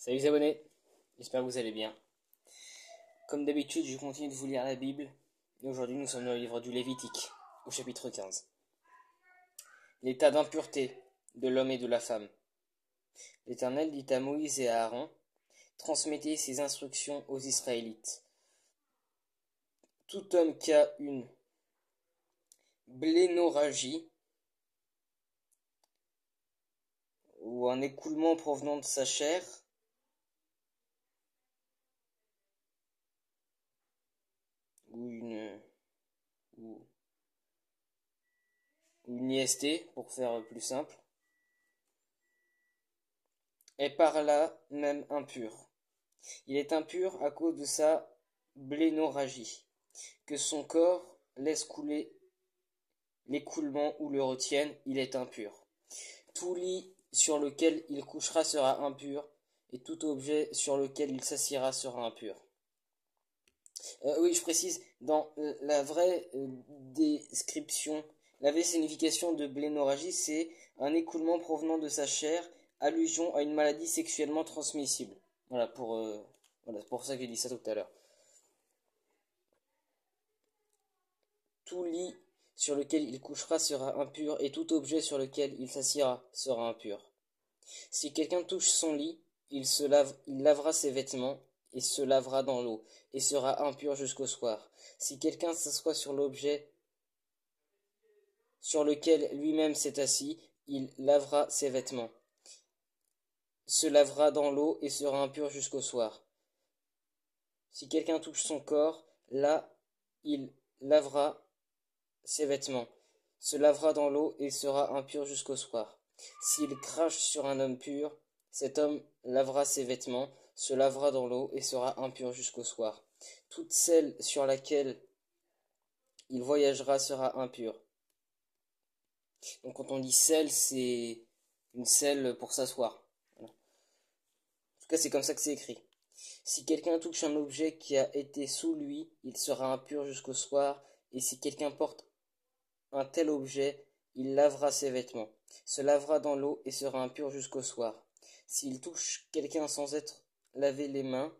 Salut les abonnés, j'espère que vous allez bien. Comme d'habitude, je continue de vous lire la Bible, et aujourd'hui nous sommes dans le livre du Lévitique, au chapitre 15. L'état d'impureté de l'homme et de la femme. L'Éternel dit à Moïse et à Aaron, transmettez ces instructions aux Israélites. Tout homme qui a une blénorragie ou un écoulement provenant de sa chair, ou une IST, pour faire plus simple, est par là même impur. Il est impur à cause de sa blénorragie, que son corps laisse couler l'écoulement ou le retienne, il est impur. Tout lit sur lequel il couchera sera impur, et tout objet sur lequel il s'assiera sera impur. Oui, je précise, dans la vraie description, la vraie signification de blénorragie, c'est un écoulement provenant de sa chair, allusion à une maladie sexuellement transmissible. Voilà, c'est pour ça que j'ai dit ça tout à l'heure. Tout lit sur lequel il couchera sera impur, et tout objet sur lequel il s'assiera sera impur. Si quelqu'un touche son lit, il lavera ses vêtements, et se lavera dans l'eau, et sera impur jusqu'au soir. Si quelqu'un s'assoit sur l'objet sur lequel lui-même s'est assis, il lavera ses vêtements, se lavera dans l'eau, et sera impur jusqu'au soir. Si quelqu'un touche son corps, là, il lavera ses vêtements, se lavera dans l'eau et sera impur jusqu'au soir. S'il crache sur un homme pur, cet homme lavera ses vêtements, se lavera dans l'eau et sera impur jusqu'au soir. Toute selle sur laquelle il voyagera sera impure. Donc quand on dit selle, c'est une selle pour s'asseoir. Voilà. En tout cas, c'est comme ça que c'est écrit. Si quelqu'un touche un objet qui a été sous lui, il sera impur jusqu'au soir, et si quelqu'un porte un tel objet, il lavera ses vêtements, se lavera dans l'eau et sera impur jusqu'au soir. S'il touche quelqu'un sans être lavé les mains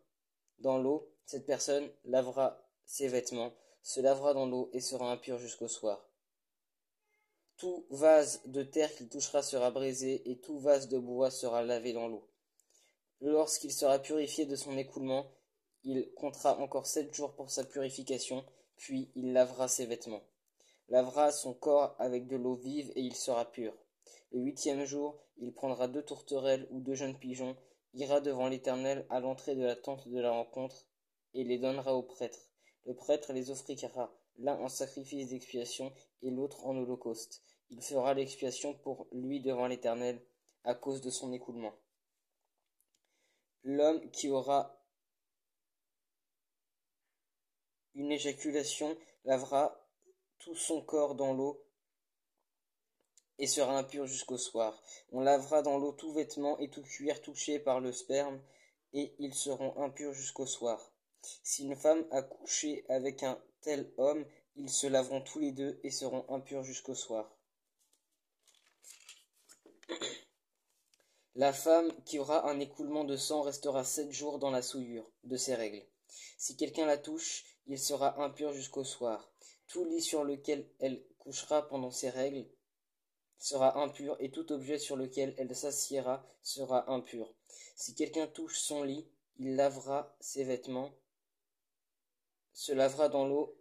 dans l'eau, cette personne lavera ses vêtements, se lavera dans l'eau et sera impur jusqu'au soir. Tout vase de terre qu'il touchera sera brisé, et tout vase de bois sera lavé dans l'eau. Lorsqu'il sera purifié de son écoulement, il comptera encore 7 jours pour sa purification, puis il lavera ses vêtements, lavera son corps avec de l'eau vive, et il sera pur. Le 8e jour, il prendra 2 tourterelles ou 2 jeunes pigeons, ira devant l'Éternel à l'entrée de la tente de la rencontre, et les donnera au prêtre. Le prêtre les offrira, l'un en sacrifice d'expiation et l'autre en holocauste. Il fera l'expiation pour lui devant l'Éternel à cause de son écoulement. L'homme qui aura une éjaculation lavera tout son corps dans l'eau et sera impur jusqu'au soir. On lavera dans l'eau tout vêtement et tout cuir touché par le sperme, et ils seront impurs jusqu'au soir. Si une femme a couché avec un tel homme, ils se laveront tous les deux et seront impurs jusqu'au soir. La femme qui aura un écoulement de sang restera 7 jours dans la souillure de ses règles. Si quelqu'un la touche, il sera impur jusqu'au soir. Tout lit sur lequel elle couchera pendant ses règles sera impur, et tout objet sur lequel elle s'assiera sera impur. Si quelqu'un touche son lit, il lavera ses vêtements, se lavera dans l'eau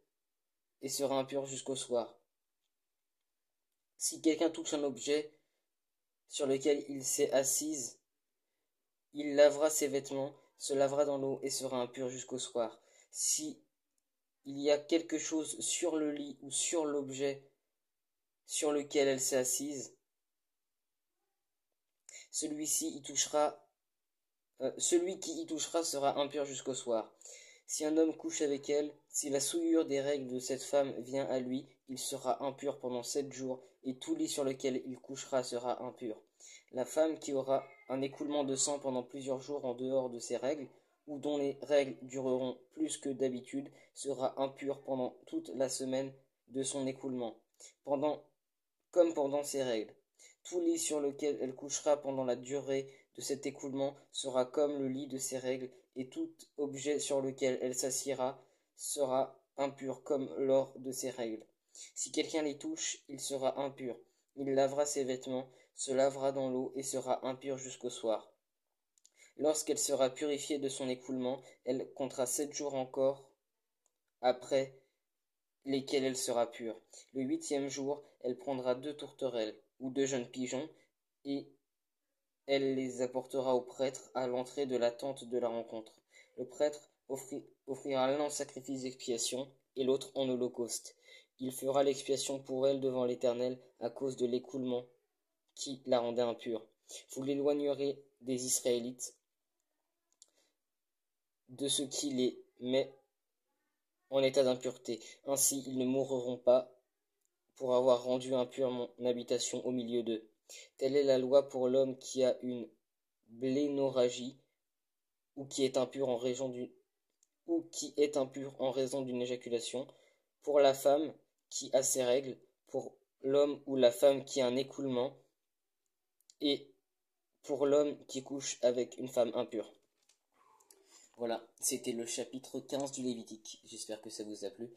et sera impur jusqu'au soir. Si quelqu'un touche un objet sur lequel il s'est assise, il lavera ses vêtements, se lavera dans l'eau et sera impur jusqu'au soir. Si il y a quelque chose sur le lit ou sur l'objet sur lequel elle s'est assise, celui qui y touchera sera impur jusqu'au soir. Si un homme couche avec elle, si la souillure des règles de cette femme vient à lui, il sera impur pendant 7 jours, et tout lit sur lequel il couchera sera impur. La femme qui aura un écoulement de sang pendant plusieurs jours en dehors de ses règles, ou dont les règles dureront plus que d'habitude, sera impure pendant toute la semaine de son écoulement, comme pendant ses règles. Tout lit sur lequel elle couchera pendant la durée de cet écoulement sera comme le lit de ses règles, et tout objet sur lequel elle s'assiera sera impur comme lors de ses règles. Si quelqu'un les touche, il sera impur. Il lavera ses vêtements, se lavera dans l'eau et sera impur jusqu'au soir. Lorsqu'elle sera purifiée de son écoulement, elle comptera 7 jours encore, après lesquels elle sera pure. Le 8e jour, elle prendra 2 tourterelles ou 2 jeunes pigeons, et elle les apportera au prêtre à l'entrée de la tente de la rencontre. Le prêtre offrira l'un en sacrifice d'expiation et l'autre en holocauste. Il fera l'expiation pour elle devant l'Éternel à cause de l'écoulement qui la rendait impure. Vous l'éloignerez des Israélites, de ce qui les met en état d'impureté. Ainsi ils ne mourront pas pour avoir rendu impure mon habitation au milieu d'eux. Telle est la loi pour l'homme qui a une blénorragie ou qui est impur en raison d'une éjaculation, pour la femme qui a ses règles, pour l'homme ou la femme qui a un écoulement, et pour l'homme qui couche avec une femme impure. Voilà, c'était le chapitre 15 du Lévitique. J'espère que ça vous a plu.